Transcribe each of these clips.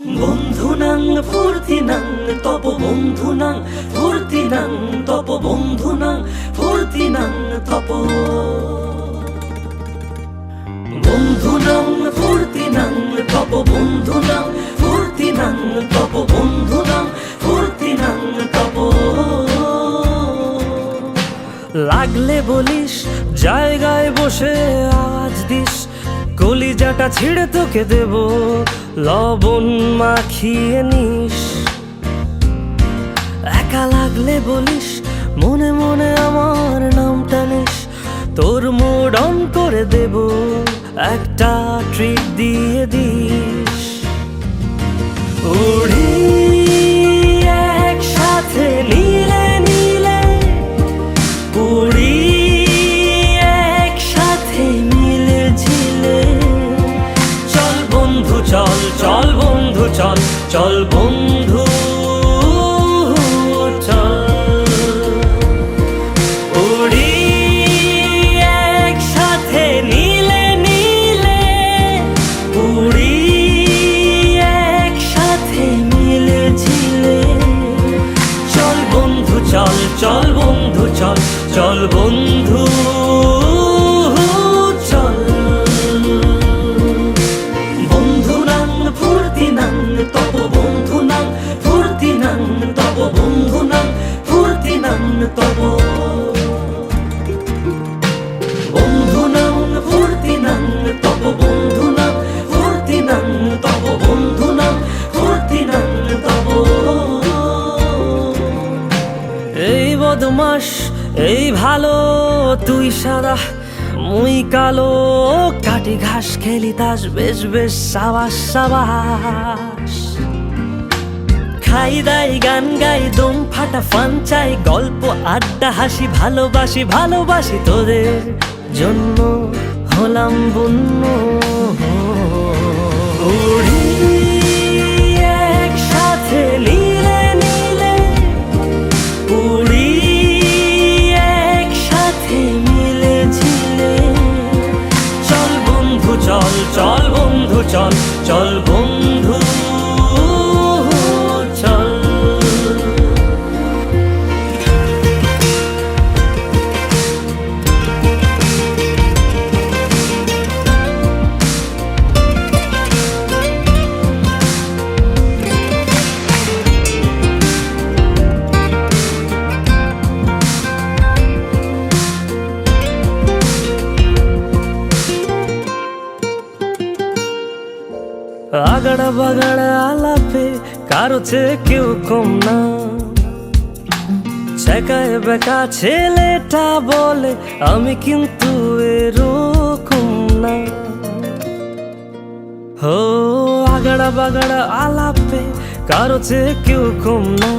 বন্ধুনাং ফুর্তিনাং তপ বন্ধুনাং ফুর্তিনাং তপ বন্ধুনাং ফুর্তিনাং তপ বন্ধুনাং ফুর্তিনাং তপ বন্ধুনাং ফুর্তিনাং তপ বন্ধুনাং ফুর্তিনাং তপ। লাগলে বলিস জায়গায় বসে আওয়াজ দিস, কলিজাটা ছিঁড়ে তোকে দেব লবণ মাখিয়ে নিস। একা লাগলে বলিস মনে মনে আমার নামটা নিস, তোর মুড অন করে দেব একটা ট্রিট দিয়ে দিস। উড়ি একসাথে নীলে নীলে, উড়ি একসাথে মিলে ঝিলে, চল বন্ধু চল, চল বন্ধু চল, চল বন্ধু চল। উড়ি একসাথে নীলে নীলে, উড়ি একসাথে মিলে ঝিলে, চল বন্ধু চল, চল বন্ধু চল, চল বন্ধু চল। বন্ধুনাং ফুর্তিনাং তপ বন্ধুনাং ফুর্তিনাং তপ বন্ধুনাং ফুর্তিনাং তপ। বন্ধুনাং ফুর্তিনাং তপ বন্ধুনাং ফুর্তিনাং তপ বন্ধুনাং ফুর্তিনাং তপ। এই বদমাস এই ভালো, তুই সাদা মুই কালো, কাটি ঘাস খেলি তাস বেশ বেশ সাবাস সাবাস। খাই দাই গান গাই দম ফাটা ফান চাই, গল্প আড্ডা হাসি ভালোবাসি ভালোবাসি, তোদের জন্য হলাম বন্য। উড়ি একসাথে নীলে নীলে, উড়ি একসাথে মিলে ঝিলে, চল বন্ধু চল, চল বন্ধু চল, চল বন্ধু চল। আগাড়া বাগাড়া আলাপে কারো চেয়ে কেউ কম না, ছেকায় বেকা ছেলেটা বলে আমি কিন্তু এরকম না। হো আগাড়া বাগাড়া আলাপে কারো চেয়ে কেউ কম না,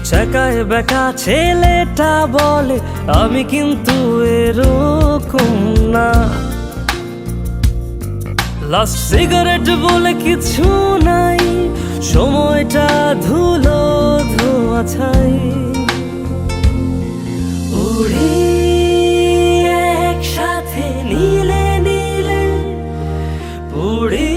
ছেকায় বেকা ছেলেটা বলে আমি কিন্তু এরকম না। লাস্ট সিগারেট বলে কিছু নাই, সময়টা ধুলো ধোয়া ছাই। উড়ি একসাথে নীলে নীলে, উড়ি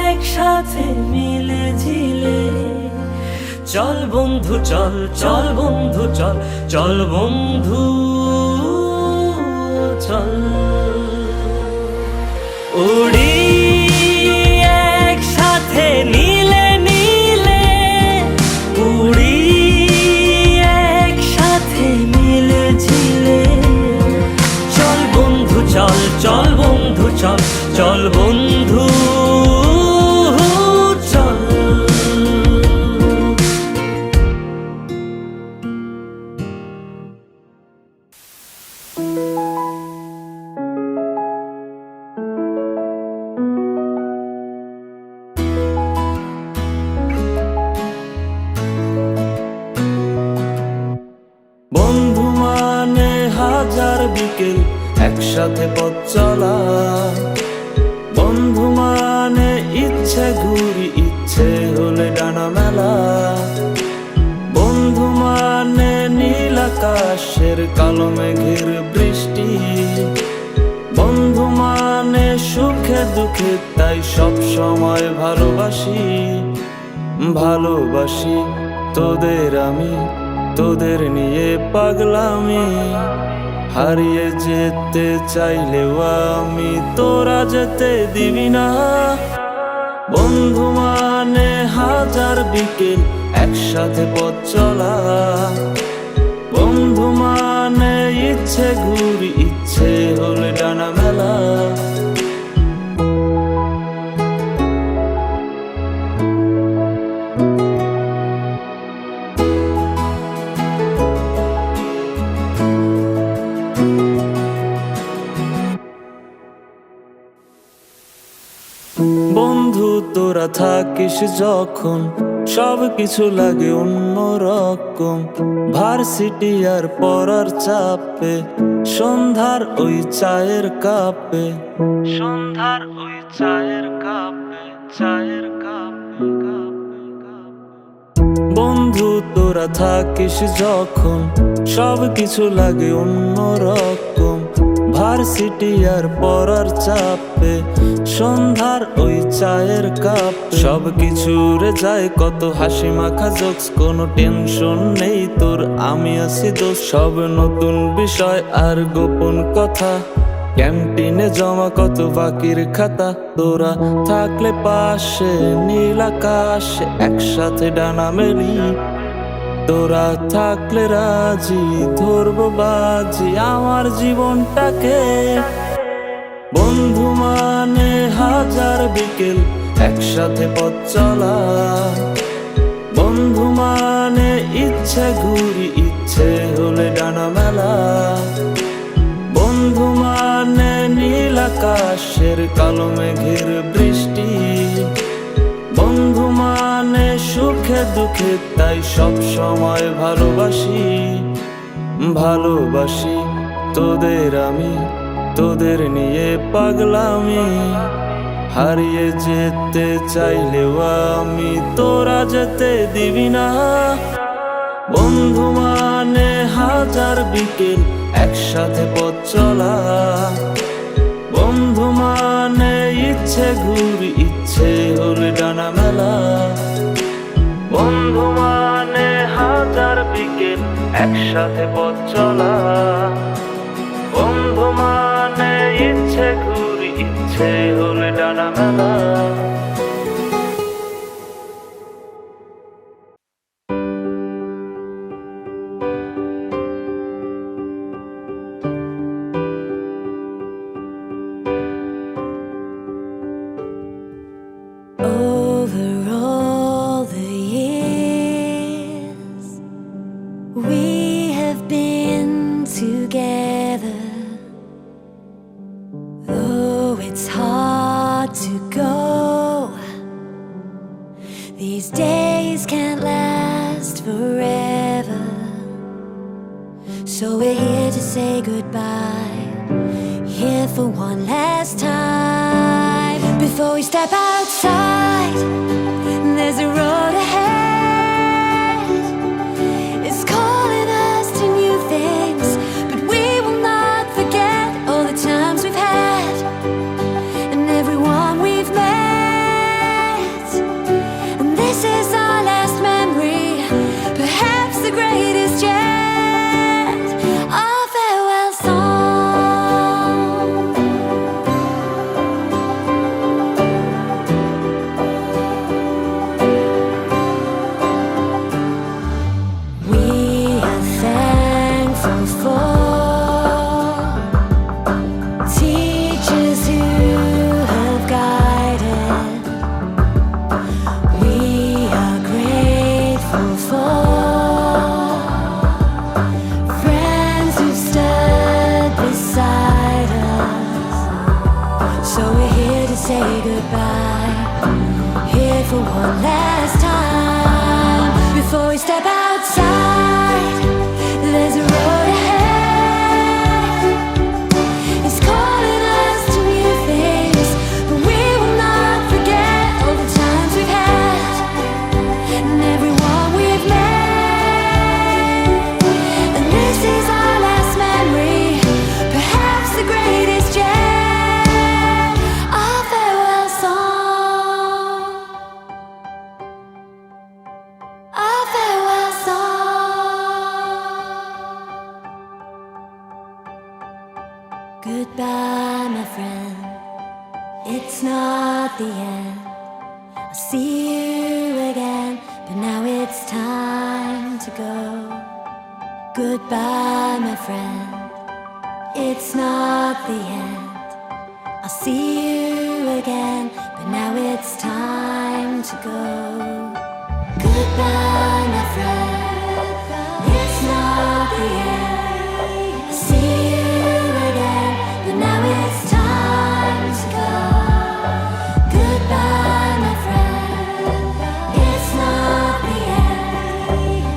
একসাথে মিলে ঝিলে, চল বন্ধু চল, চল বন্ধু চল, চল বন্ধু চল। উড়ি একসাথে নীলে নীলে, উড়ি একসাথে মিলে ঝিলে, চল বন্ধু চল, চল বন্ধু চল, চল বন্ধু চল। বন্ধু মানে হাজার বিকেল একসাথে পথ চলা, বন্ধু মানে ইচ্ছে ঘুরি ইচ্ছে হলে ডানা মেলা, বন্ধু মানে নীল আকাশের কালো মেঘের বৃষ্টি, বন্ধু মানে সুখে দুঃখে তাই সব সময় ভালোবাসি, ভালোবাসি তোদের আমি, তোদের নিয়ে পাগলামি। হারিয়ে যেতে চাইলেও আমি তোরা যেতে দিবি না। বন্ধু মানে হাজার বিকেল একসাথে পথ চলা, বন্ধু মানে ইচ্ছে ঘুরি ইচ্ছে হলে ডানা মেলা। বন্ধু তোরা থাকিস যখন সব কিছু লাগে অন্যরকম। ভার্সিটি আর পড়ার চাপে সন্ধ্যার ওই চায়ের কাপে, সন্ধ্যার ওই চায়ের কাপে, চায়ের কাপে, বন্ধু তোরা থাকিস যখন সব কিছু লাগে অন্যরকম। ভার্সিটি আর পড়ার চাপে সন্ধ্যার ওই চায়ের কাপ, সব কিছু রে যায় কত হাসি মাখা জোকস, কোনো টেনশন নেই তোর আমি আছি দোষ। সব নতুন বিষয় আর গোপন কথা, ক্যান্টিনে জমা কত বাকির খাতা। তোরা থাকলে পাশে নীল আকাশে একসাথে ডানা মেলি, তোরা থাকলে রাজি ধরবো বাজি আমার জীবনটাকে। বন্ধু মানে হাজার বিকেল একসাথে পথ চলা, বন্ধু মানে ইচ্ছে ঘুরি ইচ্ছে হলে ডানা মেলা। বন্ধু মানে নীল আকাশের কালো মেঘের বৃষ্টি, বন্ধু মানে সুখে দুঃখে তাই সব সময় ভালোবাসি, ভালোবাসি তোদের আমি, তোদের নিয়ে পাগলামি। হারিয়ে যেতে চাইলেও আমি তোরা যেতে দিবি না। বন্ধু মানে হাজার বিকেল একসাথে পথ চলা, বন্ধু মানে ইচ্ছে ঘুরি ইচ্ছে হলে ডানা মেলা। বন্ধু মানে হাজার বিকেল একসাথে পথ চলা, বন্ধু মানে ইচ্ছে ঘুরি ইচ্ছে হলে ডানা মেলা। Over all the years we have been together, though it's hard to go, these days can't last forever. So we're here to say goodbye, here for one last time. Before we step outside, there's a road ahead. It's calling us to new things, but we will not forget all the times we've had and everyone we've met. And this is our last memory, perhaps the greatest yet, our farewell song. We are thankful for teachers who have guided. We are grateful for friends who've stood beside us. So we're here to say goodbye, here for one last time. Before we step outside, there's a road ahead. It's calling us to new things, but we will not forget all the times we've had and everyone we've met. And this is our last memory, perhaps the greatest yet, our it's not the end. I'll see you again, but now it's time to go. Goodbye, my friend. It's not the end. I'll see you again, but now it's time to go. Goodbye, my friend. It's not the end. I'll see you again, but now it's time to go. Goodbye, my friend. It's not the end.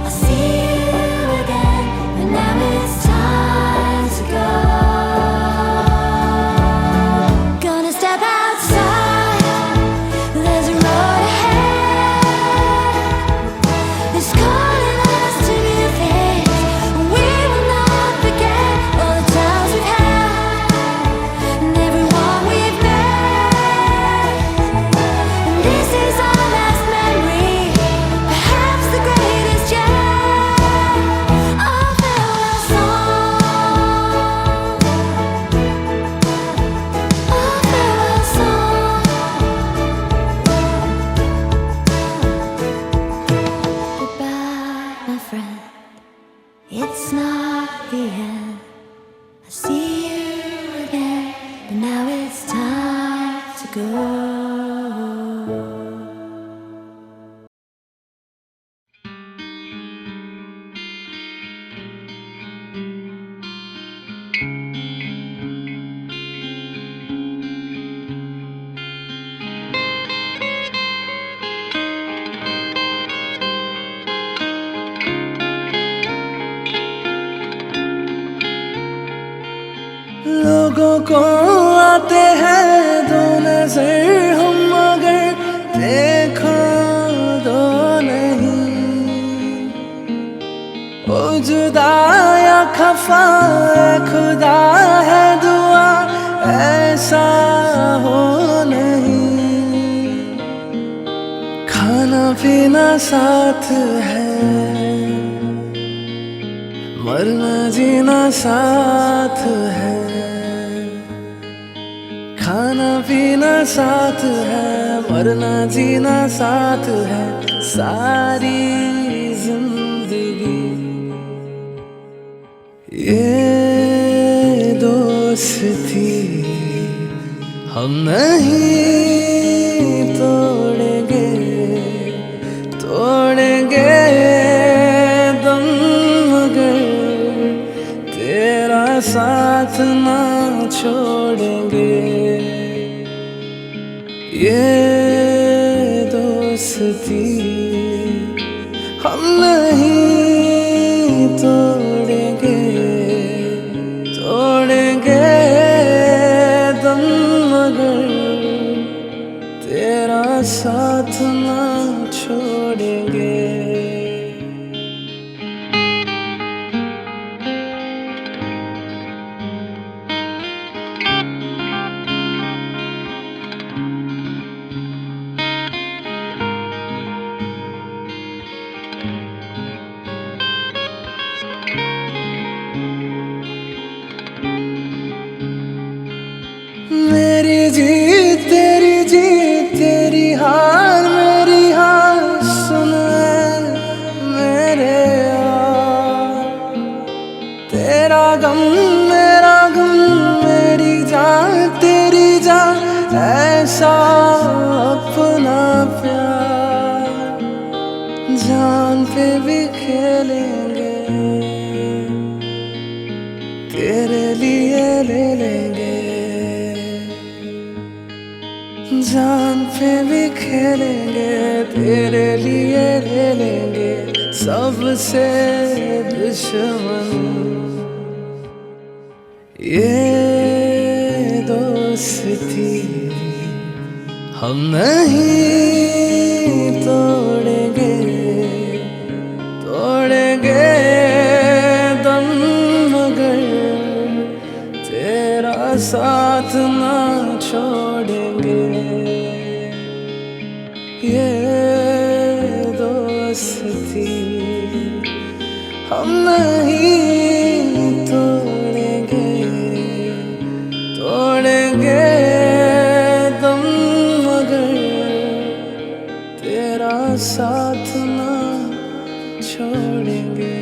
I'll see you again, but now it's time to go. Gonna step outside. There's a road ahead. It's calling us to new things. We will not forget all the times we've had and everyone we've met. And this is our last memory, perhaps the greatest yet. Our farewell song. Our farewell song. Goodbye, my friend. It's not the end. I see you again, but now it's time to go. लोगों को आते हैं दो नजर, हम मगर देखो दो नहीं। ओ जुदा या खफा खुदा है दुआ ऐसा हो नहीं। खाना पीना साथ है, मरना जीना साथ है। खाना पीना साथ है, मरना जीना साथ है। सारी जिंदगी ये दोस्ती हम नहीं तोड़ेंगे, तोड़ेंगे दम मगर तेरा साथ ना छोड़ेंगे। ये दोस्ती हम नहीं तोड़ेंगे, तोड़ेंगे दम मगर तेरा साथ ना छोड़ेंगे। मेरी जीत तेरी जीत, तेरी हार मेरी हार। सुन मेरे यार, तेरा गम मेरा गम, मेरी जान तेरी जान। ऐसा अपना प्यार जान पे भी खेलेंगे, तेरे लिए ले लेंगे। जान पे भी खेलेंगे, तेरे लिए ले लेंगे। सबसे दुश्मन ये दोस्ती हम नहीं तोड़ेंगे, तोड़ेंगे दम मगर तेरा साथ ना छोड़ेंगे। ये दोस्ती हम नहीं तोड़ेंगे, तोड़ेंगे दम साथ ना छोड़ेंगे।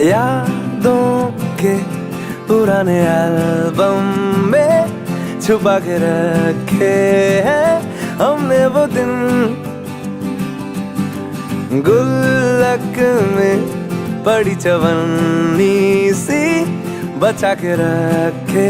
यादों के पुराने एल्बम में छुपा के रखे हैं हमने वो दिन, गुल्लक में पड़ी चवन्नी सी बचा के रखे